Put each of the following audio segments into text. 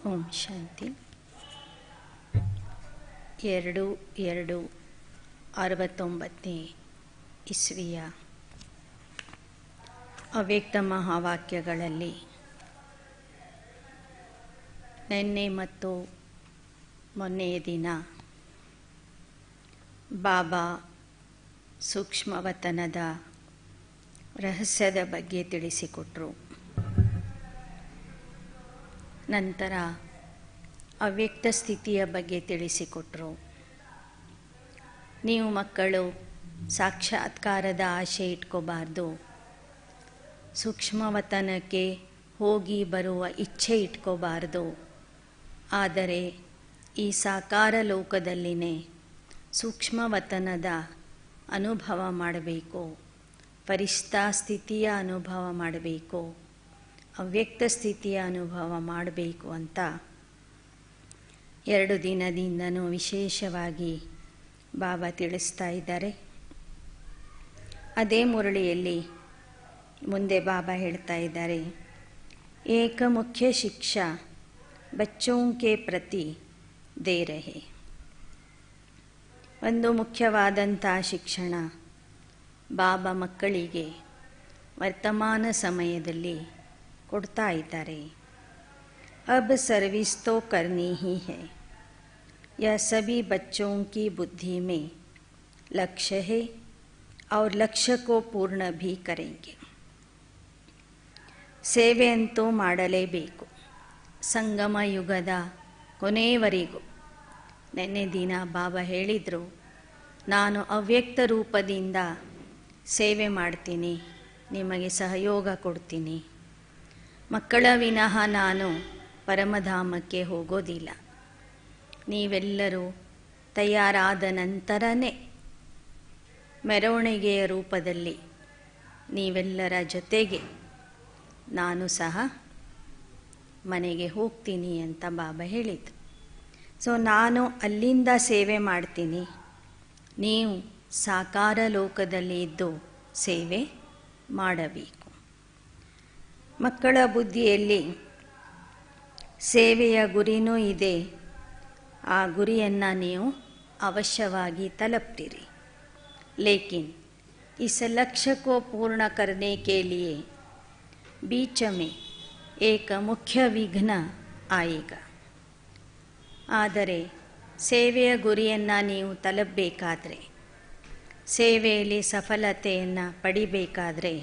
ಓಂ ಶಾಂತಿ. 2/2/69 ಇಸ್ವಿಯ ಅವ್ಯಕ್ತ ಮಹಾವಾಕ್ಯಗಳಲ್ಲಿ ನಿನ್ನೆ ಮತ್ತು ಮೊನ್ನೆಯ ದಿನ ಬಾಬಾ ಸೂಕ್ಷ್ಮವತನದ ರಹಸ್ಯದ ಬಗ್ಗೆ ತಿಳಿಸಿಕೊಟ್ರು. ನಂತರ ಅವ್ಯಕ್ತ ಸ್ಥಿತಿಯ ಬಗ್ಗೆ ತಿಳಿಸಿಕೊಟ್ರು. ನೀವು ಮಕ್ಕಳು ಸಾಕ್ಷಾತ್ಕಾರದ ಆಸೆ ಇಟ್ಕೋಬಾರ್ದು, ಸೂಕ್ಷ್ಮವತನಕ್ಕೆ ಹೋಗಿ ಬರುವ ಇಚ್ಛೆ ಇಟ್ಕೋಬಾರ್ದು. ಆದರೆ ಈ ಸಾಕಾರ ಲೋಕದಲ್ಲಿನೇ ಸೂಕ್ಷ್ಮವತನದ ಅನುಭವ ಮಾಡಬೇಕು, ಫರಿಷ್ಠಾ ಸ್ಥಿತಿಯ ಅನುಭವ ಮಾಡಬೇಕು, ಅವ್ಯಕ್ತ ಸ್ಥಿತಿಯ ಅನುಭವ ಮಾಡಬೇಕು ಅಂತ 2 ದಿನದಿಂದನೂ ವಿಶೇಷವಾಗಿ ಬಾಬಾ ತಿಳಿಸ್ತಾ ಇದ್ದಾರೆ. ಅದೇ ಮುರಳಿಯಲ್ಲಿ ಮುಂದೆ ಬಾಬಾ ಹೇಳ್ತಾ ಇದ್ದಾರೆ, ಏಕ ಮುಖ್ಯ ಶಿಕ್ಷಾ ಬಚ್ಚೋಂ ಕೆ ಪ್ರತಿ ದೇ ರಹೆ. ಒಂದು ಮುಖ್ಯವಾದಂಥ ಶಿಕ್ಷಣ ಬಾಬಾ ಮಕ್ಕಳಿಗೆ ವರ್ತಮಾನ ಸಮಯದಲ್ಲಿ ಕೊಡ್ತಾ ಇದ್ದಾರೆ. अब सर्विस तो करनी ही है, यह सभी बच्चों की बुद्धि में लक्ष्य है और लक्ष्य को पूर्ण भी करेंगे. ಸೇವೆಯಂತೂ ಮಾಡಲೇಬೇಕು ಸಂಗಮ ಯುಗದ ಕೊನೆಯವರೆಗೂ. ನಿನ್ನೆ ದಿನ ಬಾಬಾ ಹೇಳಿದರು, ನಾನು ಅವ್ಯಕ್ತ ರೂಪದಿಂದ ಸೇವೆ ಮಾಡ್ತೀನಿ, ನಿಮಗೆ ಸಹಯೋಗ ಕೊಡ್ತೀನಿ. ಮಕ್ಕಳ ವಿನಃ ನಾನು ಪರಮಧಾಮಕ್ಕೆ ಹೋಗೋದಿಲ್ಲ. ನೀವೆಲ್ಲರೂ ತಯಾರಾದ ನಂತರನೇ ಮೆರವಣಿಗೆಯ ರೂಪದಲ್ಲಿ ನೀವೆಲ್ಲರ ಜೊತೆಗೆ ನಾನು ಸಹ ಮನೆಗೆ ಹೋಗ್ತೀನಿ ಅಂತ ಬಾಬಾ ಹೇಳಿದರು. ಸೊ ನಾನು ಅಲ್ಲಿಂದ ಸೇವೆ ಮಾಡ್ತೀನಿ, ನೀವು ಸಾಕಾರ ಲೋಕದಲ್ಲಿ ಇದ್ದು ಸೇವೆ ಮಾಡಬೇಕು. ಮಕ್ಕಳ ಬುದ್ಧಿಯಲ್ಲಿ ಸೇವೆಯ ಗುರಿನೂ ಇದೆ, ಆ ಗುರಿಯನ್ನು ನೀವು ಅವಶ್ಯವಾಗಿ ತಲುಪ್ತೀರಿ. ಲೇಕಿನ್ इस लक्ष्य को पूर्ण करने के लिए बीच में एक मुख्य विघ्न आएगा. ಆದರೆ ಸೇವೆಯ ಗುರಿಯನ್ನು ನೀವು ತಲುಪಬೇಕಾದ್ರೆ, ಸೇವೆಯಲ್ಲಿ ಸಫಲತೆಯನ್ನು ಪಡಿಬೇಕಾದ್ರೆ,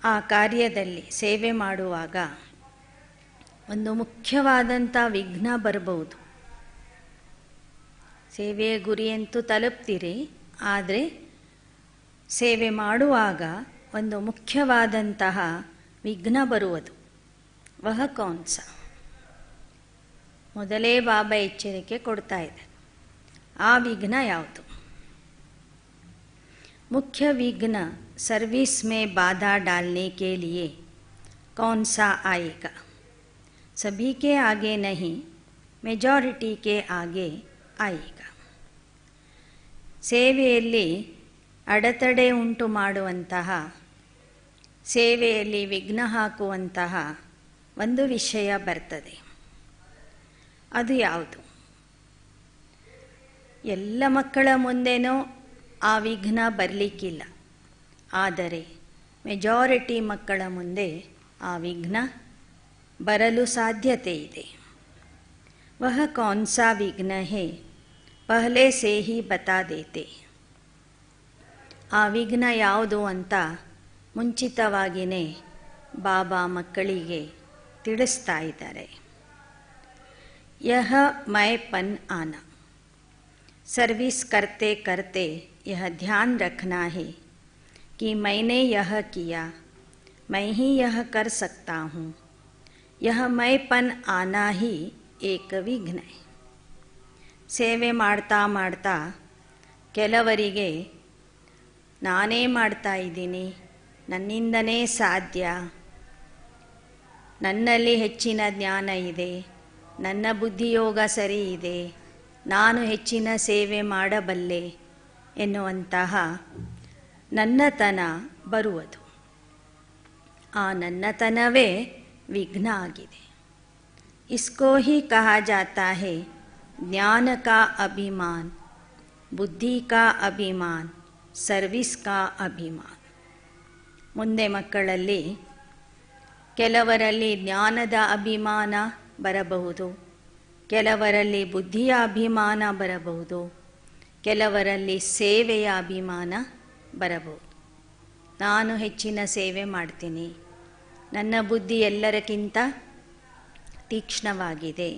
ಆ ಕಾರ್ಯದಲ್ಲಿ ಸೇವೆ ಮಾಡುವಾಗ ಒಂದು ಮುಖ್ಯವಾದಂಥ ವಿಘ್ನ ಬರಬಹುದು. ಸೇವೆಯ ಗುರಿಯಂತೂ ತಲುಪ್ತೀರಿ, ಆದರೆ ಸೇವೆ ಮಾಡುವಾಗ ಒಂದು ಮುಖ್ಯವಾದಂತಹ ವಿಘ್ನ ಬರುವುದು. ವಹ ಕೌನ್ಸ? ಮೊದಲೇ ಬಾಬಾ ಎಚ್ಚರಿಕೆ ಕೊಡ್ತಾ ಇದೆ. ಆ ವಿಘ್ನ ಯಾವುದು? मुख्य विघ्न सर्विस में बाधा डालने के लिए कौन सा आएगा? सभी के आगे नहीं, मेजॉरिटी के आगे आएगा. ಸೇವೆಯಲ್ಲಿ ಅಡೆತಡೆ ಉಂಟು ಮಾಡುವಂತಹ, ಸೇವೆಯಲ್ಲಿ ವಿಘ್ನ ಹಾಕುವಂತಹ ಒಂದು ವಿಷಯ ಬರ್ತದೆ. ಅದು ಯಾವುದು? ಎಲ್ಲ ಮಕ್ಕಳ ಮುಂದೆನೂ ಆ ವಿಘ್ನ ಬರಲಿಕ್ಕಿಲ್ಲ, ಆದರೆ ಮೆಜಾರಿಟಿ ಮಕ್ಕಳ ಮುಂದೆ ಆ ವಿಘ್ನ ಬರಲು ಸಾಧ್ಯತೆ ಇದೆ. ವಹ ಕೌನ್ಸಾ ವಿಘ್ನ ಹೇ ಪಹಲೆ ಸೇ ಹಿ ಬತಾ ದೇತೆ. ಆ ವಿಘ್ನ ಯಾವುದು ಅಂತ ಮುಂಚಿತವಾಗಿಯೇ ಬಾಬಾ ಮಕ್ಕಳಿಗೆ ತಿಳಿಸ್ತಾ ಇದ್ದಾರೆ. ಯಹ ಮೈಪನ್ ಆನ. सर्विस करते करते यह ध्यान रखना है कि मैंने यह किया, मैं ही यह कर सकता हूँ. यह मैंपन आना ही एक विघ्न है. ಸೇವೆ ಮಾಡ್ತಾ ಮಾಡ್ತಾ ಕೆಲವರಿಗೆ ನಾನೇ ಮಾಡ್ತಾ ಇದ್ದೀನಿ, ನನ್ನಿಂದನೇ ಸಾಧ್ಯ, ನನ್ನಲ್ಲಿ ಹೆಚ್ಚಿನ ಜ್ಞಾನ ಇದೆ, ನನ್ನ ಬುದ್ಧಿಯೋಗ ಸರಿ ಇದೆ, ನಾನು ಹೆಚ್ಚಿನ ಸೇವೆ ಮಾಡಬಲ್ಲೆ ಎನ್ನುವಂತಹ ನನ್ನತನ ಬರುವುದು. ಆ ನನ್ನತನವೇ ವಿಘ್ನ ಆಗಿದೆ. इसको ही कहा जाता है ज्ञान का अभिमान, बुद्धि का अभिमान, ಸರ್ವಿಸ್ ಕಾ ಅಭಿಮಾನ. ಮುಂದೆ ಮಕ್ಕಳಲ್ಲಿ ಕೆಲವರಲ್ಲಿ ಜ್ಞಾನದ ಅಭಿಮಾನ ಬರಬಹುದು, ಕೆಲವರಲ್ಲಿ ಬುದ್ಧಿಯ ಅಭಿಮಾನ ಬರಬಹುದು, ಕೆಲವರಲ್ಲಿ ಸೇವೆಯ ಅಭಿಮಾನ ಬರಬಹುದು. ನಾನು ಹೆಚ್ಚಿನ ಸೇವೆ ಮಾಡ್ತೀನಿ, ನನ್ನ ಬುದ್ಧಿ ಎಲ್ಲರಕ್ಕಿಂತ ತೀಕ್ಷ್ಣವಾಗಿದೆ,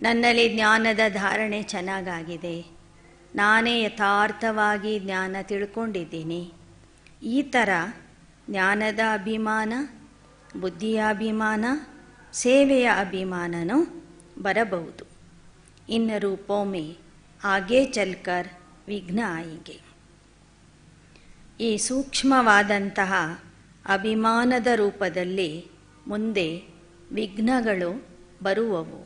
ನನ್ನಲ್ಲಿ ಜ್ಞಾನದ ಧಾರಣೆ ಚೆನ್ನಾಗಾಗಿದೆ, ನಾನೇ ಯಥಾರ್ಥವಾಗಿ ಜ್ಞಾನ ತಿಳ್ಕೊಂಡಿದ್ದೀನಿ. ಈ ಥರ ಜ್ಞಾನದ ಅಭಿಮಾನ, ಬುದ್ಧಿಯ ಅಭಿಮಾನ, ಸೇವೆಯ ಅಭಿಮಾನನೂ ಬರಬಹುದು. इन रूपों में आगे चलकर विघ्न आएंगे. ಈ ಸೂಕ್ಷ್ಮವಾದಂತಹ ಅಭಿಮಾನದ ರೂಪದಲ್ಲಿ ಮುಂದೆ ವಿಘ್ನಗಳು ಬರುವವು.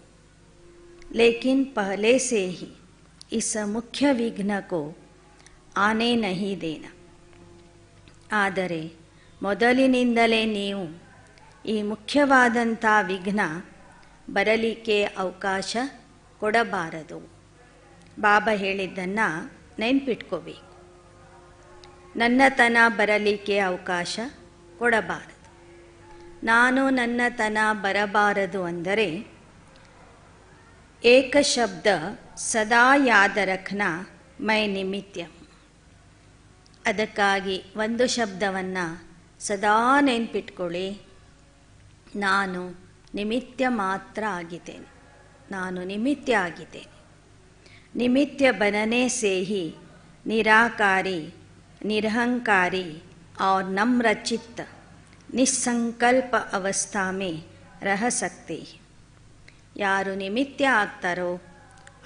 लेकिन पहले से ही इस मुख्य विघ्न को आने नहीं देना. ಆದರೆ ಮೊದಲಿನಿಂದಲೇ ನೀವು ಈ ಮುಖ್ಯವಾದಂಥ ವಿಘ್ನ ಬರಲಿಕ್ಕೆ ಅವಕಾಶ ಕೊಡಬಾರದು. ಬಾಬಾ ಹೇಳಿದ್ದನ್ನು ನೆನ್ಪಿಟ್ಕೋಬೇಕು. ನನ್ನತನ ಬರಲಿಕ್ಕೆ ಅವಕಾಶ ಕೊಡಬಾರದು. ನಾನು ನನ್ನತನ ಬರಬಾರದು ಅಂದರೆ ಏಕ ಶಬ್ದ ಸದಾ ಯಾದ ರಖ್ನಾ ಮೈ ನಿಮಿತ್ಯ. ಅದಕ್ಕಾಗಿ ಒಂದು ಶಬ್ದವನ್ನು ಸದಾ ನೆನ್ಪಿಟ್ಕೊಳ್ಳಿ, ನಾನು ನಿಮಿತ್ಯ ಮಾತ್ರ ಆಗಿದ್ದೇನೆ, ನಾನು ನಿಮಿತ್ಯ ಆಗಿದ್ದೇನೆ. ನಿಮಿತ್ಯ बनने से ही निराकारी, निरहंकारी और नम्र चित्त निसंकल्प अवस्था में रह सकते हैं. ಯಾರು ನಿಮಿತ್ಯ ಆಗ್ತಾರೋ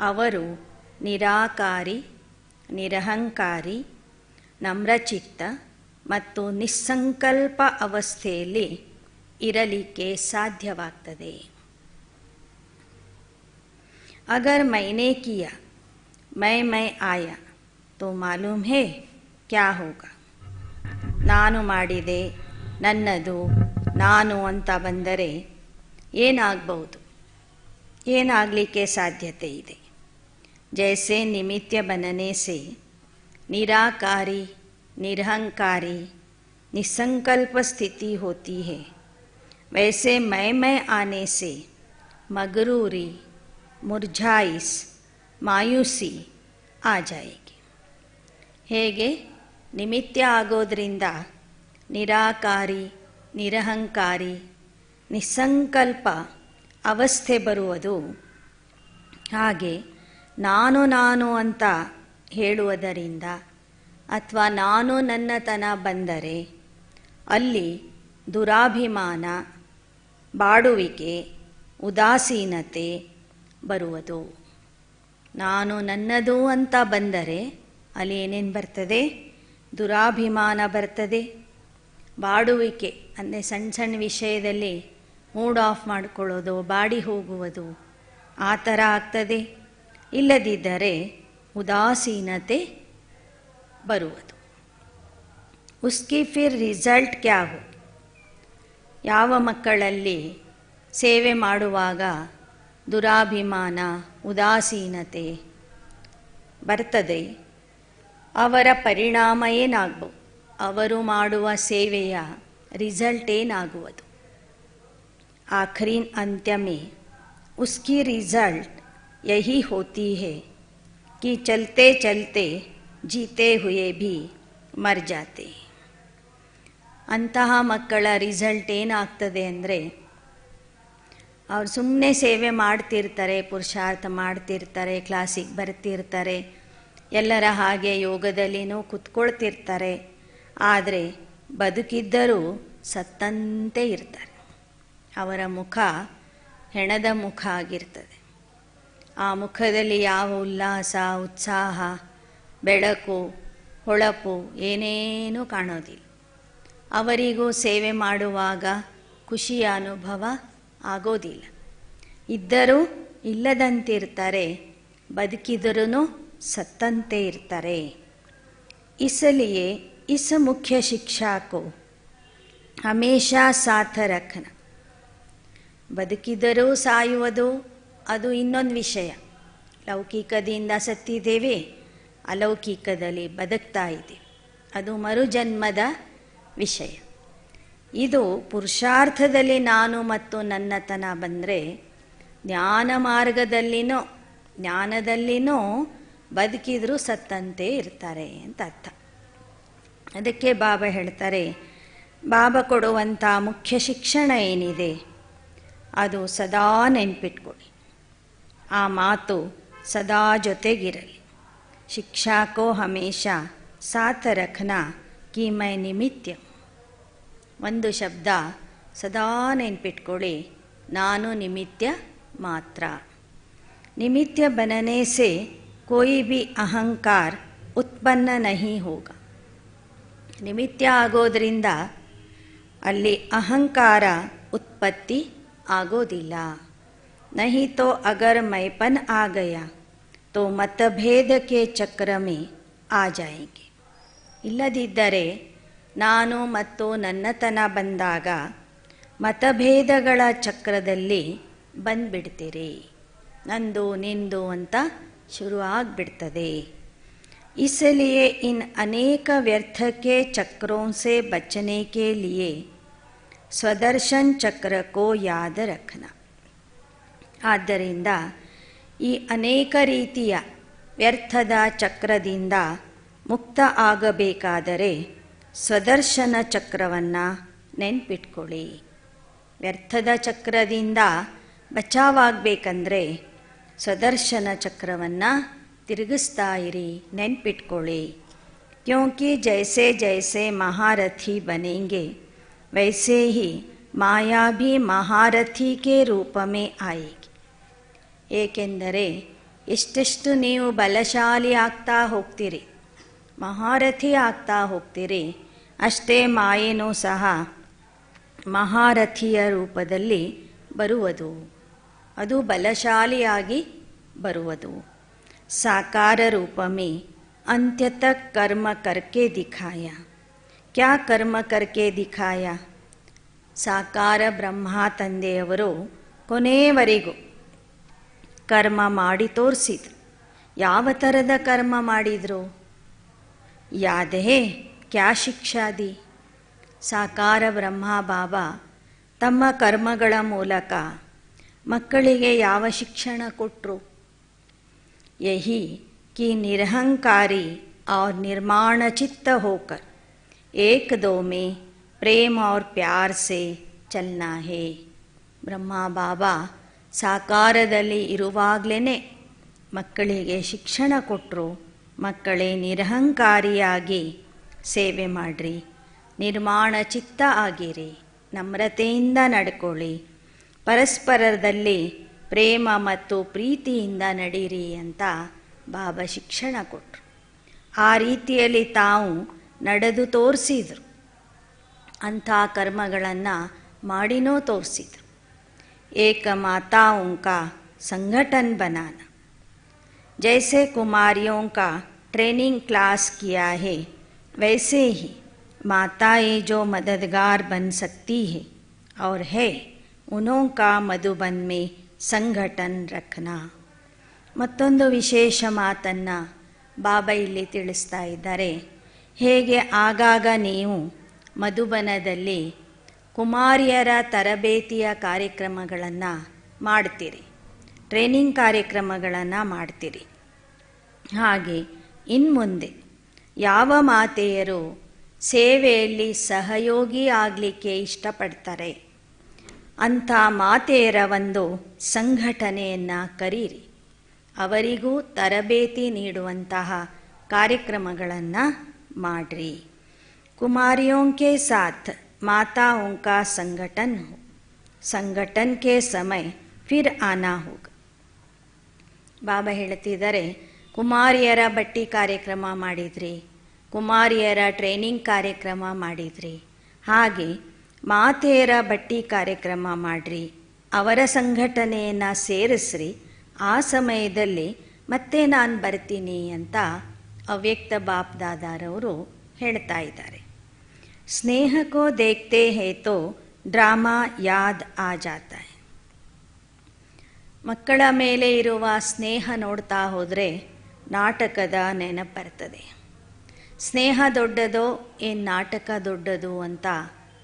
ಅವರು ನಿರಾಕಾರಿ, ನಿರಹಂಕಾರಿ, ನಮ್ರಚಿತ್ತ ಮತ್ತು ನಿಸ್ಸಂಕಲ್ಪ ಅವಸ್ಥೆಯಲ್ಲಿ ಇರಲಿಕ್ಕೆ ಸಾಧ್ಯವಾಗ್ತದೆ. अगर मैंने किया, मैं आया तो मालूम है क्या होगा. ನಾನು ಮಾಡಿದೆ, ನನ್ನದು, ನಾನು ಅಂತ ಬಂದರೆ ಏನಾಗಬಹುದು, ಏನಾಗಲಿಕ್ಕೆ ಸಾಧ್ಯತೆ ಇದೆ. जैसे निमित्य बनने से निराकारी, निरहंकारी, निसंकल्प स्थिति होती है, वैसे मैं आने से मगरूरी, मुरझाइस, मायूसी आ जाएगी. ಹೇಗೆ ನಿಮಿತ್ಯ ಆಗೋದ್ರಿಂದ ನಿರಾಕಾರಿ, ನಿರಹಂಕಾರಿ, ನಿಸ್ಸಂಕಲ್ಪ ಅವಸ್ಥೆ ಬರುವುದು, ಹಾಗೆ ನಾನು ಅಂತ ಹೇಳುವುದರಿಂದ ಅಥವಾ ನಾನು ನನ್ನತನ ಬಂದರೆ ಅಲ್ಲಿ ದುರಾಭಿಮಾನ, ಬಾಡುವಿಕೆ, ಉದಾಸೀನತೆ ಬರುವುದು. ನಾನು ನನ್ನದು ಅಂತ ಬಂದರೆ ಅಲ್ಲಿ ಏನೇನು ಬರ್ತದೆ? ದುರಾಭಿಮಾನ ಬರ್ತದೆ, ಬಾಡುವಿಕೆ ಅಂದರೆ ಸಣ್ಣ ಸಣ್ಣ ವಿಷಯದಲ್ಲಿ ಮೂಡ್ ಆಫ್ ಮಾಡಿಕೊಳ್ಳೋದು, ಬಾಡಿ ಹೋಗುವುದು, ಆ ಥರ ಆಗ್ತದೆ. ಇಲ್ಲದಿದ್ದರೆ ಉದಾಸೀನತೆ ಬರುವುದು. ಉಸ್ಕಿ ಫಿರ್ ರಿಸಲ್ಟ್ ಕ್ಯಾ ಹೋ. ಯಾವ ಮಕ್ಕಳಲ್ಲಿ ಸೇವೆ ಮಾಡುವಾಗ ದುರಾಭಿಮಾನ, ಉದಾಸೀನತೆ ಬರ್ತದೆ, ಅವರ ಪರಿಣಾಮ ಏನಾಗ್ಬೋದು, ಅವರು ಮಾಡುವ ಸೇವೆಯ ರಿಸಲ್ಟ್ ಏನಾಗುವುದು. आखिरी अंत्य में उसकी रिजल्ट यही होती है कि चलते चलते जीते हुए भी मर जाते. ಅಂತಹ ಮಕ್ಕಳ ರಿಸಲ್ಟ್ ಏನಾಗ್ತದೆ ಅಂದರೆ ಅವ್ರು ಸುಮ್ಮನೆ ಸೇವೆ ಮಾಡ್ತಿರ್ತಾರೆ, ಪುರುಷಾರ್ಥ ಮಾಡ್ತಿರ್ತಾರೆ, ಕ್ಲಾಸಿಗೆ ಬರ್ತಿರ್ತಾರೆ, ಎಲ್ಲರ ಹಾಗೆ ಯೋಗದಲ್ಲಿನೂ ಕೂತ್ಕೊಳ್ತಿರ್ತಾರೆ, ಆದರೆ ಬದುಕಿದ್ದರೂ ಸತ್ತಂತೆ ಇರ್ತಾರೆ. ಅವರ ಮುಖ ಹೆಣದ ಮುಖ ಆಗಿರ್ತದೆ. ಆ ಮುಖದಲ್ಲಿ ಯಾವ ಉಲ್ಲಾಸ, ಉತ್ಸಾಹ, ಬೆಳಕು, ಹೊಳಪು ಏನೇನೂ ಕಾಣೋದಿಲ್ಲ. ಅವರಿಗೂ ಸೇವೆ ಮಾಡುವಾಗ ಖುಷಿಯ ಅನುಭವ ಆಗೋದಿಲ್ಲ. ಇದ್ದರೂ ಇಲ್ಲದಂತಿರ್ತಾರೆ, ಬದುಕಿದರೂ ಸತ್ತಂತೆ ಇರ್ತಾರೆ. इसलिए इस मुख्य शिक्षा को हमेशा साथ रखना. ಬದುಕಿದರೂ ಸಾಯುವುದು ಅದು ಇನ್ನೊಂದು ವಿಷಯ. ಲೌಕಿಕದಿಂದ ಸತ್ತಿದ್ದೇವೆ, ಅಲೌಕಿಕದಲ್ಲಿ ಬದುಕ್ತಾ ಇದ್ದೀವಿ, ಅದು ಮರುಜನ್ಮದ ವಿಷಯ. ಇದು ಪುರುಷಾರ್ಥದಲ್ಲಿ ನಾನು ಮತ್ತು ನನ್ನತನ ಬಂದರೆ ಜ್ಞಾನ ಮಾರ್ಗದಲ್ಲಿನೋ ಜ್ಞಾನದಲ್ಲಿನೋ ಬದುಕಿದರೂ ಸತ್ತಂತೆ ಇರ್ತಾರೆ ಅಂತ ಅರ್ಥ. ಅದಕ್ಕೆ ಬಾಬಾ ಹೇಳ್ತಾರೆ, ಬಾಬಾ ಕೊಡುವಂಥ ಮುಖ್ಯ ಶಿಕ್ಷಣ ಏನಿದೆ ಅದು ಸದಾ ನೆನ್ಪಿಟ್ಕೊಳ್ಳಿ. ಆ ಮಾತು ಸದಾ ಜೊತೆಗಿರಲಿ. ಶಿಕ್ಷಾ ಕೋ ಹಮೇಶಾ ಸಾಥ ರಖನಾ ಕಿ ಮೈ ನಿಮಿತ್ಯ. ಒಂದು ಶಬ್ದ ಸದಾ ನೆನ್ಪಿಟ್ಕೊಳ್ಳಿ, ನಾನು ನಿಮಿತ್ಯ ಮಾತ್ರ. ನಿಮಿತ್ಯ बनने से कोई भी ಅಹಂಕಾರ ಉತ್ಪನ್ನ ನಹಿ ಹೋಗ. ನಿಮಿತ್ಯ ಆಗೋದ್ರಿಂದ ಅಲ್ಲಿ ಅಹಂಕಾರ ಉತ್ಪತ್ತಿ ಆಗೋದಿಲ್ಲ. नहीं तो अगर मैपन आ गया तो मतभेद के चक्र में आ जाएंगे. ಇಲ್ಲದಿದ್ದರೆ ನಾನು ಮತ್ತು ನನ್ನತನ ಬಂದಾಗ ಮತಭೇದಗಳ ಚಕ್ರದಲ್ಲಿ ಬಂದ್ಬಿಡ್ತೀರಿ. ನಂದು ನಿಂದು ಅಂತ ಶುರು ಆಗಿಬಿಡ್ತದೆ. इसलिए इन अनेक व्यर्थ के चक्रों से बचने के लिए ಸ್ವದರ್ಶನ್ ಚಕ್ರ ಕೋ ಯಾದ ರಖನಾ. ಆದ್ದರಿಂದ ಈ ಅನೇಕ ರೀತಿಯ ವ್ಯರ್ಥದ ಚಕ್ರದಿಂದ ಮುಕ್ತ ಆಗಬೇಕಾದರೆ ಸ್ವದರ್ಶನ ಚಕ್ರವನ್ನು ನೆನ್ಪಿಟ್ಕೊಳ್ಳಿ. ವ್ಯರ್ಥದ ಚಕ್ರದಿಂದ ಬಚಾವಾಗಬೇಕಂದ್ರೆ ಸ್ವದರ್ಶನ ಚಕ್ರವನ್ನು ತಿರುಗಿಸ್ತಾ ಇರಿ, ನೆನ್ಪಿಟ್ಕೊಳ್ಳಿ. ಕ್ಯೋಂಕಿ ಜೈಸೆ ಜೈಸೆ ಮಹಾರಥಿ ಬನೆಂಗೆ वैसे ही माया भी महारथी के रूप में आएगी. ಏಕೆಂದರೆ ಎಷ್ಟೆಷ್ಟು ನೀವು ಬಲಶಾಲಿ ಆಗ್ತಾ ಹೋಗ್ತೀರಿ, ಮಹಾರಥಿ ಆಗ್ತಾ ಹೋಗ್ತೀರಿ, ಅಷ್ಟೇ ಮಾಯೇನೂ ಸಹ ಮಹಾರಥಿಯ ರೂಪದಲ್ಲಿ ಬರುವುದು, ಅದು ಬಲಶಾಲಿಯಾಗಿ ಬರುವುದು. ಸಾಕಾರ ರೂಪ ಮೇ ಅಂತ್ಯತಃ ಕರ್ಮ ಕರ್ಕೆ ದಿಖಾಯ. ಕ್ಯಾ ಕರ್ಮ ಕರ್ಕೆ ದಿಖಾಯ? ಸಾಕಾರ ಬ್ರಹ್ಮ ತಂದೆಯವರು ಕೊನೆಯವರೆಗೂ ಕರ್ಮ ಮಾಡಿ ತೋರಿಸಿದ್ರು. ಯಾವ ಥರದ ಕರ್ಮ ಮಾಡಿದರು? ಯಾದೇ ಕ್ಯಾ ಶಿಕ್ಷಾದಿ? ಸಾಕಾರ ಬ್ರಹ್ಮ ಬಾಬಾ ತಮ್ಮ ಕರ್ಮಗಳ ಮೂಲಕ ಮಕ್ಕಳಿಗೆ ಯಾವ ಶಿಕ್ಷಣ ಕೊಟ್ಟರು? ಯಹಿ ಕಿ ನಿರಹಂಕಾರಿ और निर्माण चित्त होकर एक दो में प्रेम और प्यार से चलना है. ಬ್ರಹ್ಮ ಬಾಬಾ ಸಾಕಾರದಲ್ಲಿ ಇರುವಾಗಲೇ ಮಕ್ಕಳಿಗೆ ಶಿಕ್ಷಣ ಕೊಟ್ಟರು. ಮಕ್ಕಳೇ ನಿರಹಂಕಾರಿಯಾಗಿ ಸೇವೆ ಮಾಡಿರಿ, ನಿರ್ಮಾಣ ಚಿತ್ತ ಆಗಿರಿ, ನಮ್ರತೆಯಿಂದ ನಡ್ಕೊಳ್ಳಿ, ಪರಸ್ಪರದಲ್ಲಿ ಪ್ರೇಮ ಮತ್ತು ಪ್ರೀತಿಯಿಂದ ನಡೀರಿ ಅಂತ ಬಾಬಾ ಶಿಕ್ಷಣ ಕೊಟ್ಟರು. ಆ ರೀತಿಯಲ್ಲಿ ತಾವು ನಡೆದು ತೋರಿಸಿದರು. ಅಂಥ ಕರ್ಮಗಳನ್ನು ಮಾಡಿನೂ ತೋರಿಸಿದರು. ಏಕ ಮಾತಾओं का संगठन बनाना. जैसे कुमारियों का ट्रेनिंग क्लास किया है, वैसे ही माताएं जो मददगार बन सकती है और है, उनका मधुबन में संगठन रखना. ಮತ್ತೊಂದು ವಿಶೇಷ ಮಾತನ್ನು ಬಾಬಾ ಇಲ್ಲಿ ತಿಳಿಸ್ತಾ ಇದ್ದಾರೆ. ಹೇಗೆ ಆಗಾಗ ನೀವು ಮಧುಬನದಲ್ಲಿ ಕುಮಾರಿಯರ ತರಬೇತಿಯ ಕಾರ್ಯಕ್ರಮಗಳನ್ನು ಮಾಡ್ತೀರಿ, ಟ್ರೈನಿಂಗ್ ಕಾರ್ಯಕ್ರಮಗಳನ್ನು ಮಾಡ್ತೀರಿ, ಹಾಗೆ ಇನ್ಮುಂದೆ ಯಾವ ಮಾತೆಯರು ಸೇವೆಯಲ್ಲಿ ಸಹಯೋಗಿ ಆಗಲಿಕ್ಕೆ ಇಷ್ಟಪಡ್ತಾರೆ ಅಂಥ ಮಾತೆಯರ ಒಂದು ಸಂಘಟನೆಯನ್ನು ಕರೀರಿ. ಅವರಿಗೂ ತರಬೇತಿ ನೀಡುವಂತಹ ಕಾರ್ಯಕ್ರಮಗಳನ್ನು ಮಾಡ್ರಿ. कुमारियों के साथ माताओं का संगठन हो. संगठन के समय फिर आना होगा. ಬಾಬಾ ಹೇಳ್ತಿದ್ದಾರೆ, ಕುಮಾರಿಯರ ಬಟ್ಟಿ ಕಾರ್ಯಕ್ರಮ ಮಾಡಿದ್ರಿ, ಕುಮಾರಿಯರ ಟ್ರೈನಿಂಗ್ ಕಾರ್ಯಕ್ರಮ ಮಾಡಿದ್ರಿ, ಹಾಗೆ ಮಾತೆಯರ ಬಟ್ಟಿ ಕಾರ್ಯಕ್ರಮ ಮಾಡಿರಿ, ಅವರ ಸಂಘಟನೆಯನ್ನು ಸೇರಿಸ್ರಿ. ಆ ಸಮಯದಲ್ಲಿ ಮತ್ತೆ ನಾನು ಬರ್ತೀನಿ ಅಂತ ಅವ್ಯಕ್ತ ಬಾಪ್ ದಾದಾರವರು ಹೇಳ್ತಾ ಇದ್ದಾರೆ. ಸ್ನೇಹ ಕೋ ದೇಖ್ತೆ ಹೇ ತೋ ಡ್ರಾಮಾ ಯಾದ್ ಆ ಜಾತಾ ಹೈ. ಮಕ್ಕಳ ಮೇಲೆ ಇರುವ ಸ್ನೇಹ ನೋಡ್ತಾ ಹೋದರೆ ನಾಟಕದ ನೆನಪು ಬರ್ತದೆ. ಸ್ನೇಹ ದೊಡ್ಡದೋ ಏನು ನಾಟಕ ದೊಡ್ಡದು ಅಂತ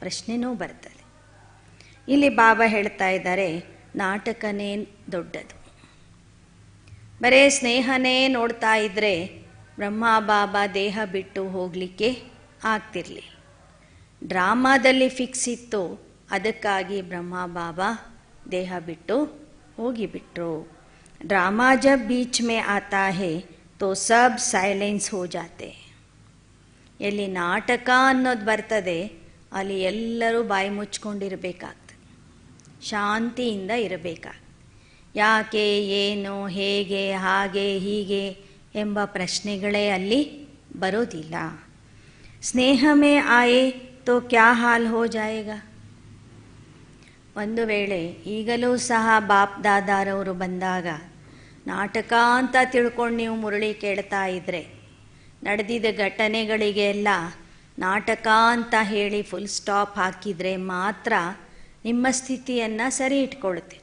ಪ್ರಶ್ನೆನೂ ಬರ್ತದೆ. ಇಲ್ಲಿ ಬಾಬಾ ಹೇಳ್ತಾ ಇದ್ದಾರೆ, ನಾಟಕನೇ ದೊಡ್ಡದು. ಬರೇ ಸ್ನೇಹನೇ ನೋಡ್ತಾ ಇದ್ದರೆ ಬ್ರಹ್ಮ ಬಾಬಾ ದೇಹ ಬಿಟ್ಟು ಹೋಗಲಿಕ್ಕೆ ಆಗ್ತಿರಲಿಲ್ಲ. ಡ್ರಾಮಾದಲ್ಲಿ ಫಿಕ್ಸ್ ಇತ್ತು, ಅದಕ್ಕಾಗಿ ಬ್ರಹ್ಮ ಬಾಬಾ ದೇಹ ಬಿಟ್ಟು ಹೋಗಿಬಿಟ್ರು. ಡ್ರಾಮಾ ಜಬ್ ಬೀಚ್ ಮೇ ಆತಾ ಹೈ ತೋ ಸಬ್ ಸೈಲೆನ್ಸ್ ಹೋ ಜಾತೆ. ಎಲ್ಲಿ ನಾಟಕ ಅನ್ನೋದು ಬರ್ತದೆ ಅಲ್ಲಿ ಎಲ್ಲರೂ ಬಾಯಿ ಮುಚ್ಕೊಂಡಿರಬೇಕಾಗ್ತದೆ, ಶಾಂತಿಯಿಂದ ಇರಬೇಕಾಗ್ತದೆ. ಯಾಕೆ, ಏನು, ಹೇಗೆ, ಹಾಗೆ, ಹೀಗೆ ಎಂಬ ಪ್ರಶ್ನೆಗಳೇ ಅಲ್ಲಿ ಬರೋದಿಲ್ಲ. ಸ್ನೇಹ ಮೇ ಆಯೆ ತೋ ಕ್ಯಾ ಹಾಲ್ ಹೋ ಜಾಯೇಗಾ. ಒಂದು ವೇಳೆ ಈಗಲೂ ಸಹ ಬಾಪ್ ದಾದಾರವರು ಬಂದಾಗ ನಾಟಕ ಅಂತ ತಿಳ್ಕೊಂಡು ನೀವು ಮುರಳಿ ಕೇಳ್ತಾ ಇದ್ದರೆ, ನಡೆದಿದ್ದ ಘಟನೆಗಳಿಗೆಲ್ಲ ನಾಟಕ ಅಂತ ಹೇಳಿ ಫುಲ್ ಸ್ಟಾಪ್ ಹಾಕಿದರೆ ಮಾತ್ರ ನಿಮ್ಮ ಸ್ಥಿತಿಯನ್ನು ಸರಿ ಇಟ್ಕೊಳ್ತೆ.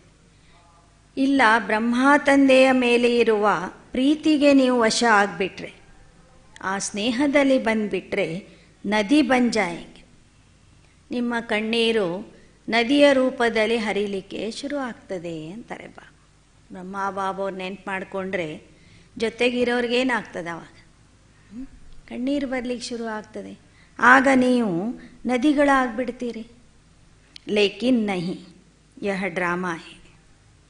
ಇಲ್ಲ, ಬ್ರಹ್ಮ ತಂದೆಯ ಮೇಲೆ ಇರುವ ಪ್ರೀತಿಗೆ ನೀವು ವಶ ಆಗಿಬಿಟ್ರೆ, ಆ ಸ್ನೇಹದಲ್ಲಿ ಬಂದುಬಿಟ್ರೆ ನದಿ ಬಂಜಾಯಂಗೆ. ನಿಮ್ಮ ಕಣ್ಣೀರು ನದಿಯ ರೂಪದಲ್ಲಿ ಹರಿಲಿಕ್ಕೆ ಶುರು ಆಗ್ತದೆ ಅಂತಾರೆ ಬ್ರಹ್ಮ ಬಾಬವ್ರು ನೆನ್ಪು ಮಾಡಿಕೊಂಡ್ರೆ ಜೊತೆಗಿರೋರಿಗೇನಾಗ್ತದೆ ಅವಾಗ? ಕಣ್ಣೀರು ಬರಲಿಕ್ಕೆ ಶುರು ಆಗ್ತದೆ. ಆಗ ನೀವು ನದಿಗಳಾಗ್ಬಿಡ್ತೀರಿ. ಲೇಕಿನ್ ನಹಿ, ಯಹ ಡ್ರಾಮಾ ಹೇ.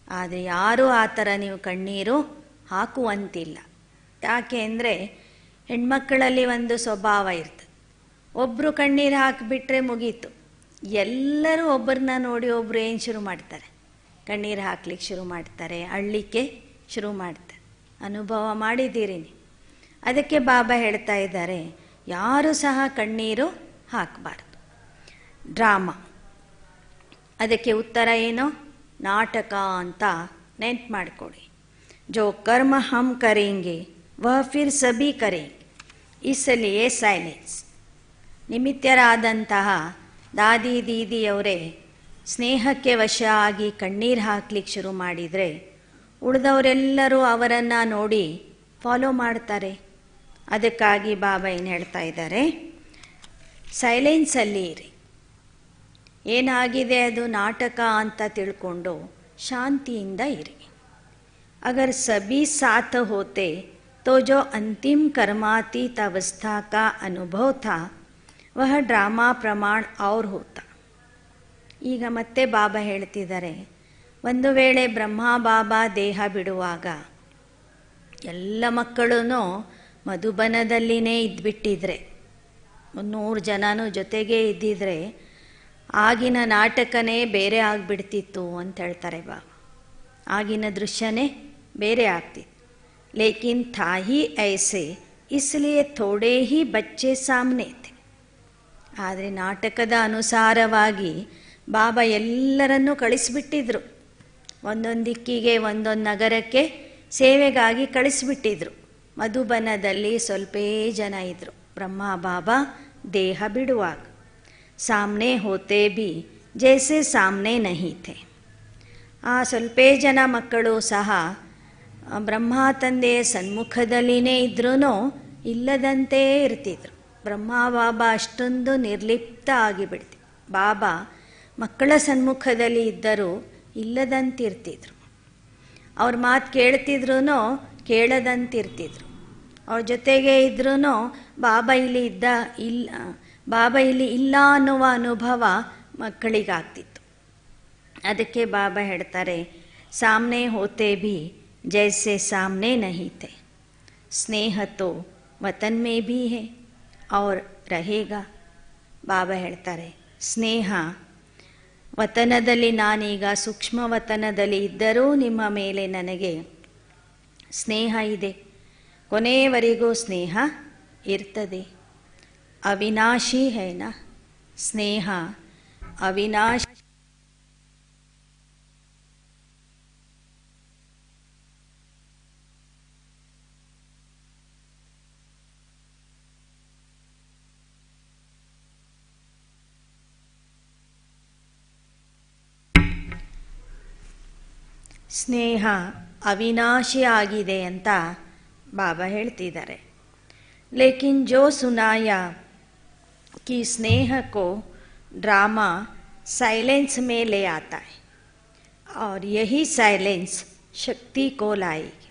ಆದರೆ ಯಾರೂ ಆ ಥರ ನೀವು ಕಣ್ಣೀರು ಹಾಕುವಂತಿಲ್ಲ. ಯಾಕೆ ಅಂದರೆ ಹೆಣ್ಮಕ್ಕಳಲ್ಲಿ ಒಂದು ಸ್ವಭಾವ ಇರ್ತದೆ, ಒಬ್ಬರು ಕಣ್ಣೀರು ಹಾಕಿಬಿಟ್ರೆ ಮುಗೀತು, ಎಲ್ಲರೂ ಒಬ್ಬರನ್ನ ನೋಡಿ ಒಬ್ಬರು ಏನು ಶುರು ಮಾಡ್ತಾರೆ, ಕಣ್ಣೀರು ಹಾಕ್ಲಿಕ್ಕೆ ಶುರು ಮಾಡ್ತಾರೆ, ಅಳ್ಳಿಕ್ಕೆ ಶುರು ಮಾಡ್ತಾರೆ. ಅನುಭವ ಮಾಡಿದ್ದೀರಿ ನೀವು. ಅದಕ್ಕೆ ಬಾಬಾ ಹೇಳ್ತಾ ಇದ್ದಾರೆ, ಯಾರೂ ಸಹ ಕಣ್ಣೀರು ಹಾಕಬಾರ್ದು. ಡ್ರಾಮಾ, ಅದಕ್ಕೆ ಉತ್ತರ ಏನು? ನಾಟಕ ಅಂತ ನೆನ್ಪು ಮಾಡಿಕೊಡಿ. ಜೋ ಕರ್ಮ ಹಮ್ ಕರೆಂಗೆ ವಹ ಫಿರ್ ಸಭಿ ಕರೆಂಗೆ, ಇಸಲಿಯೇ ಸೈಲೆನ್ಸ್. ನಿಮಿತ್ತರಾದಂತಹ ದಾದಿ ದೀದಿಯವರೇ ಸ್ನೇಹಕ್ಕೆ ವಶ ಆಗಿ ಕಣ್ಣೀರು ಹಾಕ್ಲಿಕ್ಕೆ ಶುರು ಮಾಡಿದರೆ ಉಳಿದವರೆಲ್ಲರೂ ಅವರನ್ನು ನೋಡಿ ಫಾಲೋ ಮಾಡ್ತಾರೆ. ಅದಕ್ಕಾಗಿ ಬಾಬಾ ಏನು ಹೇಳ್ತಾ ಇದ್ದಾರೆ, ಸೈಲೆನ್ಸಲ್ಲಿ ಇರಿ. ಏನಾಗಿದೆ ಅದು ನಾಟಕ ಅಂತ ತಿಳ್ಕೊಂಡು ಶಾಂತಿಯಿಂದ ಇರಿ. ಅಗರ್ ಸಭಿ ಸಾಥ ಹೋತೆ तो जो अंतिम कर्मातीत अवस्था का अनुभव था वह ड्रामा प्रमाण और होता. ಈಗ ಮತ್ತೆ ಬಾಬಾ ಹೇಳ್ತಿದ್ದಾರೆ, ಒಂದು ವೇಳೆ ಬ್ರಹ್ಮ ಬಾಬಾ ದೇಹ ಬಿಡುವಾಗ ಎಲ್ಲ ಮಕ್ಕಳೂ ಮಧುಬನದಲ್ಲಿನೇ ಇದ್ಬಿಟ್ಟಿದ್ರೆ, 300 ಜನನೂ ಜೊತೆಗೇ ಇದ್ದಿದ್ರೆ ಆಗಿನ ನಾಟಕನೇ ಬೇರೆ ಆಗಿಬಿಡ್ತಿತ್ತು ಅಂತ ಹೇಳ್ತಾರೆ ಬಾಬಾ. ಆಗಿನ ದೃಶ್ಯನೇ ಬೇರೆ ಆಗ್ತಿತ್ತು. ಲೇಕಿನ್ ಥಾ ಹಿ ಐಸೆ ಇಸ್ಲಿಯೇ ಥೋಡೆ ಹಿ ಬಚ್ಚೆ ಸಾಮ್ನೆ ಥೆ. ಆದರೆ ನಾಟಕದ ಅನುಸಾರವಾಗಿ ಬಾಬಾ ಎಲ್ಲರನ್ನೂ ಕಳಿಸಿಬಿಟ್ಟಿದ್ರು. ಒಂದೊಂದು ದಿಕ್ಕಿಗೆ ಒಂದೊಂದು ನಗರಕ್ಕೆ ಸೇವೆಗಾಗಿ ಕಳಿಸಿಬಿಟ್ಟಿದ್ರು. ಮಧುಬನದಲ್ಲಿ ಸ್ವಲ್ಪೇ ಜನ ಇದ್ದರು ಬ್ರಹ್ಮ ಬಾಬಾ ದೇಹ ಬಿಡುವಾಗ. ಸಾಮ್ನೆ ಹೋತೆ ಬಿ ಜೈಸೆ ಸಾಮ್ನೆ ನಹಿ ಥೆ. ಆ ಸ್ವಲ್ಪೇ ಜನ ಮಕ್ಕಳು ಸಹ ಬ್ರಹ್ಮ ತಂದೆಯ ಸನ್ಮುಖದಲ್ಲಿನೇ ಇದ್ರೂ ಇಲ್ಲದಂತೆ ಇರ್ತಿದ್ರು. ಬ್ರಹ್ಮ ಬಾಬಾ ಅಷ್ಟೊಂದು ನಿರ್ಲಿಪ್ತ ಆಗಿಬಿಡ್ತಿ. ಬಾಬಾ ಮಕ್ಕಳ ಸನ್ಮುಖದಲ್ಲಿ ಇದ್ದರೂ ಇಲ್ಲದಂತಿರ್ತಿದ್ರು. ಅವ್ರ ಮಾತು ಕೇಳ್ತಿದ್ರೂ ಕೇಳದಂತಿರ್ತಿದ್ರು. ಅವ್ರ ಜೊತೆಗೆ ಇದ್ರೂ ಬಾಬಾ ಇಲ್ಲಿ ಇಲ್ಲ ಅನ್ನುವ ಅನುಭವ ಮಕ್ಕಳಿಗಾಗ್ತಿತ್ತು. ಅದಕ್ಕೆ ಬಾಬಾ ಹೇಳ್ತಾರೆ, ಸಾಮ್ನೆ ಹೋತೆ ಭಿ ಜೈಸೆ ಸಾಮ್ನೆ ನಹಿ ಥೆ. ಸ್ನೇಹ ತೋ ವತನ್ ಮೇ ಭಿ ಹೇ ಔರ್ रहेगा. ಬಾಬಾ ಹೇಳ್ತಾರೆ, ಸ್ನೇಹ ವತನದಲ್ಲಿ, ನಾನೀಗ ಸೂಕ್ಷ್ಮ ವತನದಲ್ಲಿ ಇದ್ದರೂ ನಿಮ್ಮ ಮೇಲೆ ನನಗೆ ಸ್ನೇಹ ಇದೆ, ಕೊನೆಯವರೆಗೂ ಸ್ನೇಹ ಇರ್ತದೆ. ಅವಿನಾಶಿ ಹೇನ ಸ್ನೇಹ ಅವಿನಾಶಿ. ಸ್ನೇಹ ಅವಿನಾಶಿ ಆಗಿದೆ ಅಂತ ಬಾಬಾ ಹೇಳ್ತಿದ್ದಾರೆ. ಲೇಕಿನ್ ಜೋ ಸುನಾಯ कि स्नेह को ड्रामा साइलेंस में ले आता है और यही साइलेंस ಶಕ್ತಿ को लाएगी.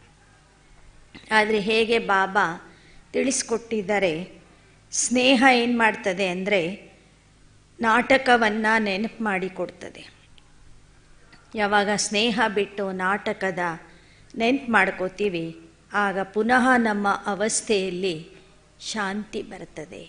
ಆದರೆ ಹೇಗೆ ಬಾಬಾ ತಿಳಿಸ್ಕೊಟ್ಟಿದ್ದಾರೆ, ಸ್ನೇಹ ಏನು ಮಾಡ್ತದೆ ಅಂದರೆ ನಾಟಕವನ್ನು ನೆನಪು ಮಾಡಿಕೊಡ್ತದೆ. ಯಾವಾಗ ಸ್ನೇಹ ಬಿಟ್ಟು ನಾಟಕದ ನೆನಪು ಮಾಡ್ಕೋತೀವಿ, ಆಗ ಪುನಃ ನಮ್ಮ ಅವಸ್ಥೆಯಲ್ಲಿ ಶಾಂತಿ ಬರ್ತದೆ.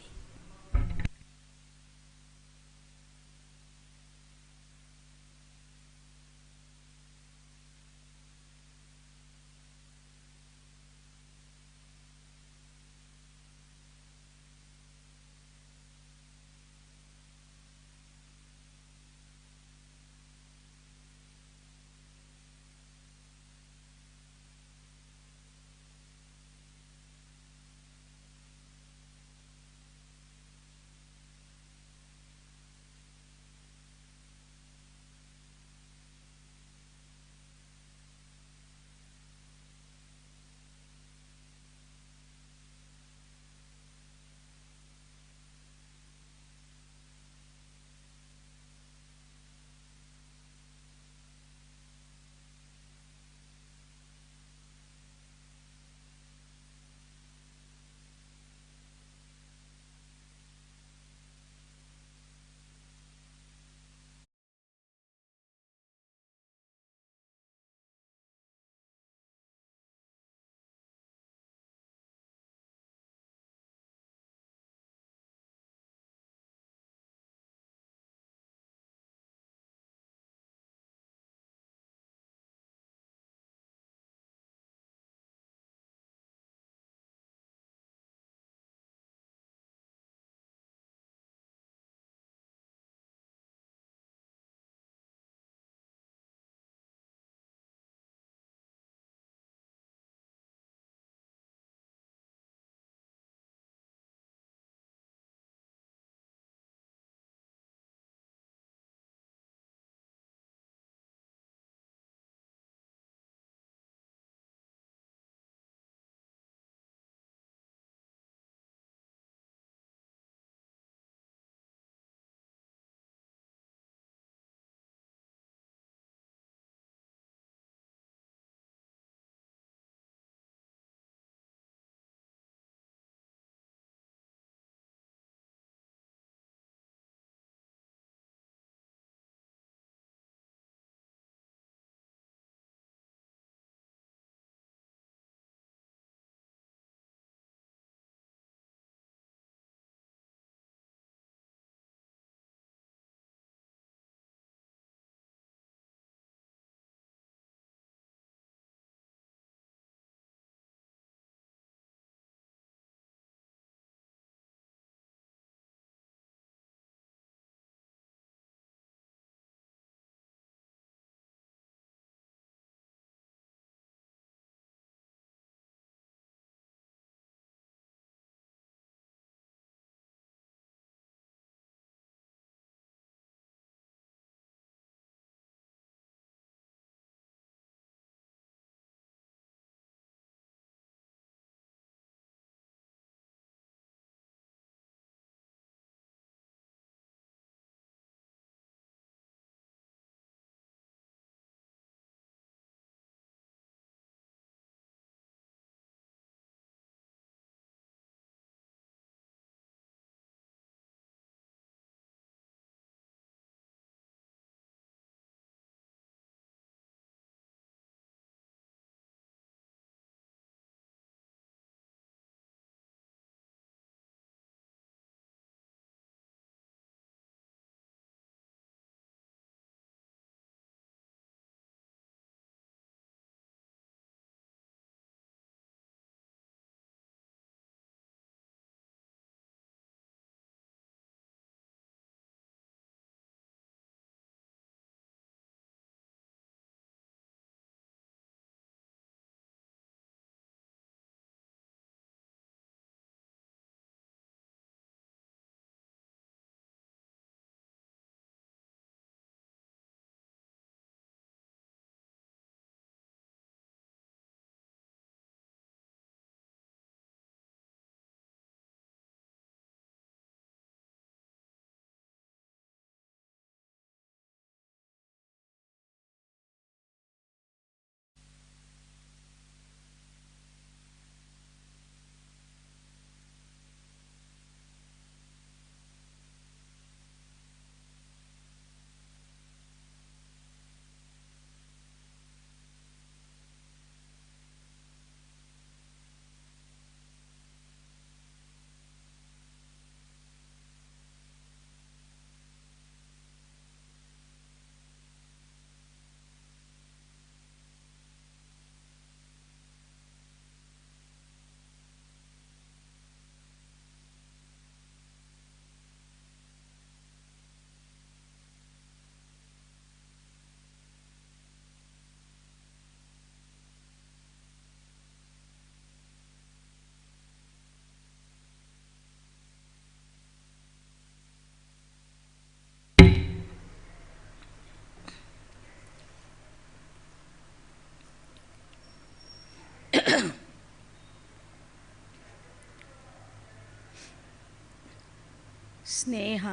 ಸ್ನೇಹ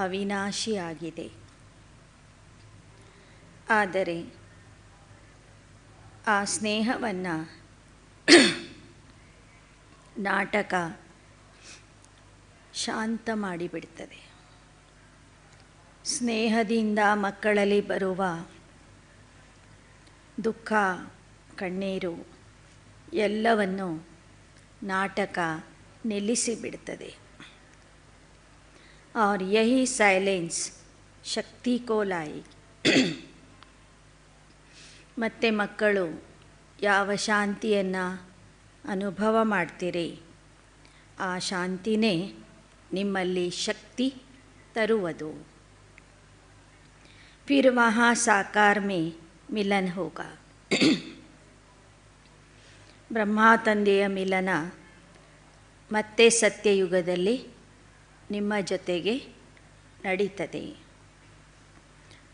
ಅವಿನಾಶಿಯಾಗಿದೆ. ಆದರೆ ಆ ಸ್ನೇಹವನ್ನು ನಾಟಕ ಶಾಂತ ಮಾಡಿಬಿಡ್ತದೆ. ಸ್ನೇಹದಿಂದ ಮಕ್ಕಳಲ್ಲಿ ಬರುವ ದುಃಖ, ಕಣ್ಣೀರು ಎಲ್ಲವನ್ನು ನಾಟಕ ನಿಲ್ಲಿಸಿಬಿಡ್ತದೆ. और यही साइलेंस ಶಕ್ತಿ को लाएगी. ಮತ್ತು ಮಕ್ಕಳು ಯಾವ ಶಾಂತಿಯನ್ನು ಅನುಭವ ಮಾಡ್ತೀರಿ, ಆ ಶಾಂತಿನೇ ನಿಮ್ಮಲ್ಲಿ ಶಕ್ತಿ ತರುವುದು. फिर वहाँ साकार में मिलन होगा. ಬ್ರಹ್ಮ ತಂದೆಯ ಮಿಲನ ಮತ್ತೆ ಸತ್ಯಯುಗದಲ್ಲಿ ನಿಮ್ಮ ಜೊತೆಗೆ ನಡೀತದೆ.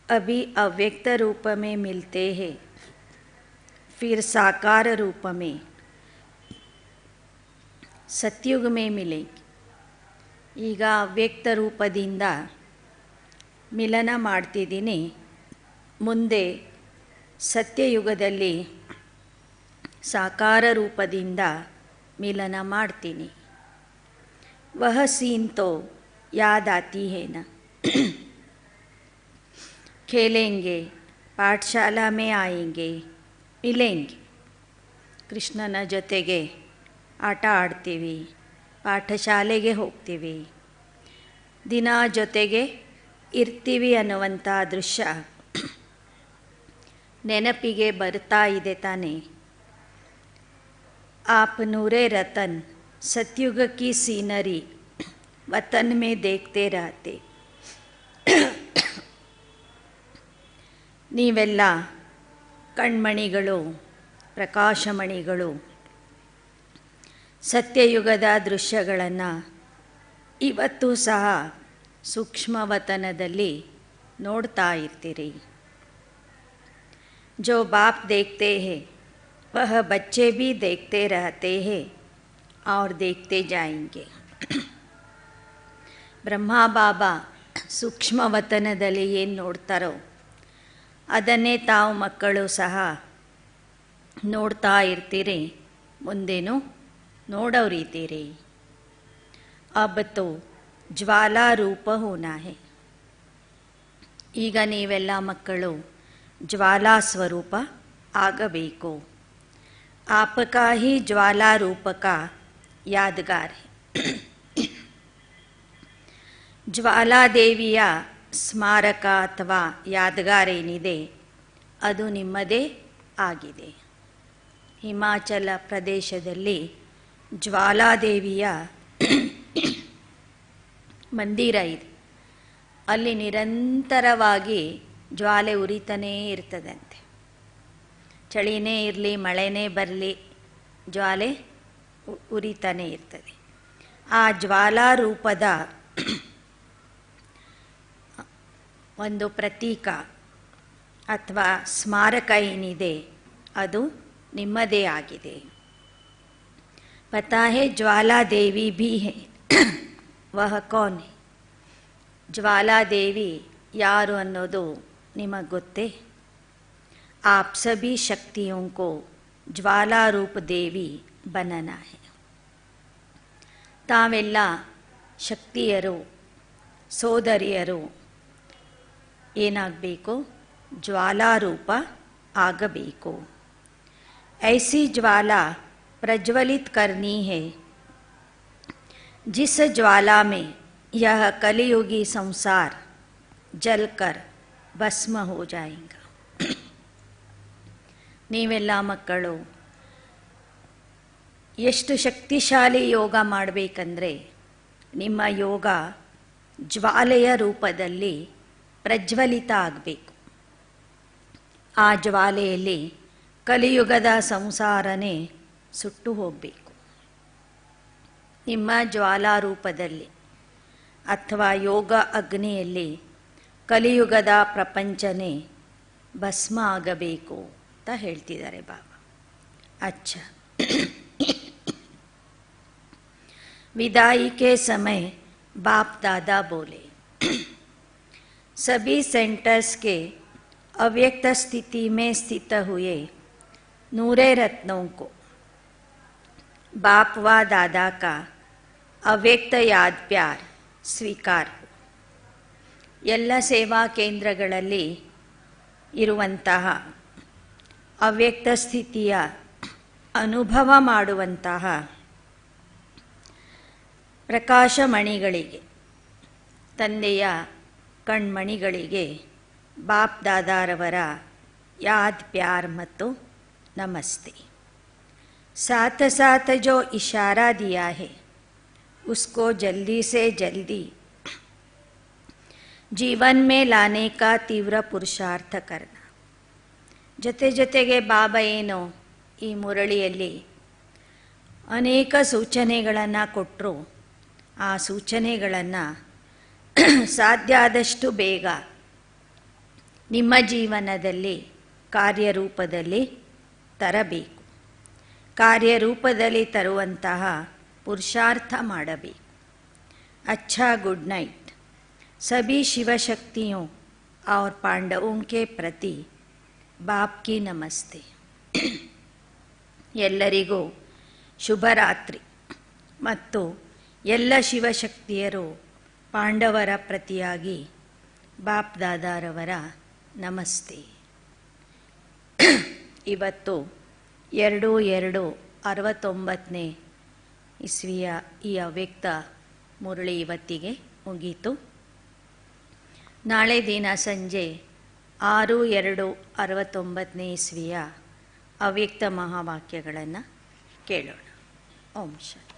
अभी अव्यक्त रूप में मिलते हैं, फिर साकार रूप में सत्युग में मिलेंगे. ಈಗ ಅವ್ಯಕ್ತ ರೂಪದಿಂದ ಮಿಲನ ಮಾಡ್ತಿದ್ದೀನಿ, ಮುಂದೆ ಸತ್ಯಯುಗದಲ್ಲಿ ಸಾಕಾರ ರೂಪದಿಂದ ಮಿಲನ ಮಾಡ್ತೀನಿ. वह सीन तो याद आती है ना. खेलेंगे, पाठशाला में आएंगे, मिलेंगे. ಕೃಷ್ಣನ ಜೊತೆಗೆ ಆಟ ಆಡ್ತೀವಿ, ಪಾಠಶಾಲೆಗೆ ಹೋಗ್ತೀವಿ, ದಿನ ಜೊತೆಗೆ ಇರ್ತೀವಿ ಅನ್ನುವಂಥ ದೃಶ್ಯ ನೆನಪಿಗೆ ಬರ್ತಾ ಇದೆ ತಾನೆ. आप नूरे रतन सतयुग की सीनरी वतन में देखते रहते. ನೀವೆಲ್ಲ ಕಣ್ಮಣಿಗಳು, ಪ್ರಕಾಶಮಣಿಗಳು, ಸತ್ಯಯುಗದ ದೃಶ್ಯಗಳನ್ನು ಇವತ್ತು ಸಹ ಸೂಕ್ಷ್ಮವತನದಲ್ಲಿ ನೋಡ್ತಾ ಇರ್ತೀರಿ. जो बाप देखते हैं वह बच्चे भी देखते रहते हैं और देखते जाएंगे. ಬ್ರಹ್ಮ ಬಾಬಾ ಸೂಕ್ಷ್ಮವತನದಲ್ಲಿ ಏನು ನೋಡ್ತಾರೋ ಅದನ್ನೇ ತಾವು ಮಕ್ಕಳು ಸಹ ನೋಡ್ತಾ ಇರ್ತೀರಿ, ಮುಂದೇನು ನೋಡೋರಿದ್ದೀರಿ. ಅಬ್ ತೋ ಜ್ವಾಲಾ ರೂಪ ಹೋನಾ ಹೈ. ಈಗ ನೀವೆಲ್ಲ ಮಕ್ಕಳು ಜ್ವಾಲಾ ಸ್ವರೂಪ ಆಗಬೇಕು. आपका ही ज्वाला रूप का यादगार है. ಜ್ವಾಲಾದೇವಿಯ ಸ್ಮಾರಕ ಅಥವಾ ಯಾದಗಾರ ಏನಿದೆ ಅದು ನಿಮ್ಮದೇ ಆಗಿದೆ. ಹಿಮಾಚಲ ಪ್ರದೇಶದಲ್ಲಿ ಜ್ವಾಲಾದೇವಿಯ ಮಂದಿರ ಇದೆ. ಅಲ್ಲಿ ನಿರಂತರವಾಗಿ ಜ್ವಾಲೆ ಉರಿತಾನೇ ಇರ್ತದಂತೆ. ಚಳಿನೇ ಇರಲಿ, ಮಳೆನೇ ಬರಲಿ, ಜ್ವಾಲೆ ಉರಿತಾನೇ ಇರ್ತದೆ. ಆ ಜ್ವಾಲಾ ರೂಪದ ಒಂದು ಪ್ರತೀಕ ಅಥವಾ ಸ್ಮಾರಕ ಏನಿದೆ ಅದು ನಿಮ್ಮದೇ ಆಗಿದೆ. ಪತಾ ಹೇ ಜ್ವಾಲಾದೇವಿ ಭೀ ಹೇ, ವಹ ಕೌನ್ ಹೇ. ಜ್ವಾಲಾದೇವಿ ಯಾರು ಅನ್ನೋದು ನಿಮಗೆ ಗೊತ್ತೇ? आप सभी शक्तियों को ज्वाला रूप देवी बनना है. ತಾವೆಲ್ಲ ಶಕ್ತಿಯರು, ಸೋದರಿಯರು ಏನಾಗಬೇಕು? ಜ್ವಾಲಾರೂಪ ಆಗಬೇಕು. ऐसी ज्वाला प्रज्वलित करनी है जिस ज्वाला में यह कलियुगी संसार जलकर भस्म हो जाएगा. ನೀವೆಲ್ಲ ಮಕ್ಕಳು ಎಷ್ಟು ಶಕ್ತಿಶಾಲಿ ಯೋಗ ಮಾಡಬೇಕಂದ್ರೆ ನಿಮ್ಮ ಯೋಗ ಜ್ವಾಲೆಯ ರೂಪದಲ್ಲಿ ಪ್ರಜ್ವಲಿತ ಆಗಬೇಕು. ಆ ಜ್ವಾಲೆಯಲ್ಲಿ ಕಲಿಯುಗದ ಸಂಸಾರನೇ ಸುಟ್ಟು ಹೋಗಬೇಕು. ನಿಮ್ಮ ಜ್ವಾಲಾ ರೂಪದಲ್ಲಿ ಅಥವಾ ಯೋಗ ಅಗ್ನಿಯಲ್ಲಿ ಕಲಿಯುಗದ ಪ್ರಪಂಚನೇ ಭಸ್ಮ ಆಗಬೇಕು ಅಂತ ಹೇಳ್ತಿದ್ದಾರೆ ಬಾಬಾ. ಅಚ್ಚ विदाई के समय बाप दादा बोले, सभी सेंटर्स के अव्यक्त स्थिति में स्थित हुए नूरे रत्नों को बाप व दादा का ಅವ್ಯಕ್ತ ಯಾದ್ ಪ್ಯಾರ್ ಸ್ವೀಕಾರ. ಎಲ್ಲ ಸೇವಾ ಕೇಂದ್ರಗಳಲ್ಲಿ ಇರುವಂತಹ ಅವ್ಯಕ್ತ ಸ್ಥಿತಿಯ ಅನುಭವ ಮಾಡುವಂತಹ ಪ್ರಕಾಶಮಣಿಗಳಿಗೆ, ತಂದೆಯ ಕಣ್ಮಣಿಗಳಿಗೆ ಬಾಪ್ ದಾದಾರವರ ಯಾದ್ ಪ್ಯಾರ್ ಮತ್ತು ನಮಸ್ತೆ. साथ साथ जो इशारा दिया है उसको जल्दी से जल्दी जीवन में लाने का तीव्र पुरुषार्थ करना. ಜೊತೆಗೆ ಬಾಬಾ ಏನೋ ಈ ಮುರಳಿಯಲ್ಲಿ ಅನೇಕ ಸೂಚನೆಗಳನ್ನು ಕೊಟ್ಟರು. ಆ ಸೂಚನೆಗಳನ್ನು ಸಾಧ್ಯ ಆದಷ್ಟು ಬೇಗ ನಿಮ್ಮ ಜೀವನದಲ್ಲಿ ಕಾರ್ಯರೂಪದಲ್ಲಿ ತರಬೇಕು. ಕಾರ್ಯರೂಪದಲ್ಲಿ ತರುವಂತಹ पुरुषार्थ ಮಾಡಬೇಕು. अच्छा गुड नाइट. सभी शिव शक्तियों और पांडवों के प्रति बाप की नमस्ते. ಎಲ್ಲರಿಗೂ ಶುಭರಾತ್ರಿ ಮತ್ತು ಎಲ್ಲ ಶಿವಶಕ್ತಿಯರು ಪಾಂಡವರ ಪ್ರತಿಯಾಗಿ ಬಾಪ್ ದಾದಾರವರ ನಮಸ್ತೆ. ಇವತ್ತು 2/2/69 ಇಸ್ವಿಯ ಈ ಅವ್ಯಕ್ತ ಮುರಳಿ ಇವತ್ತಿಗೆ ಮುಗೀತು. ನಾಳೆ ದಿನ ಸಂಜೆ 6/2/69 ಇಸ್ವಿಯ ಅವ್ಯಕ್ತ ಮಹಾವಾಕ್ಯಗಳನ್ನು ಕೇಳೋಣ. ಓಂ ಶಾಂತಿ.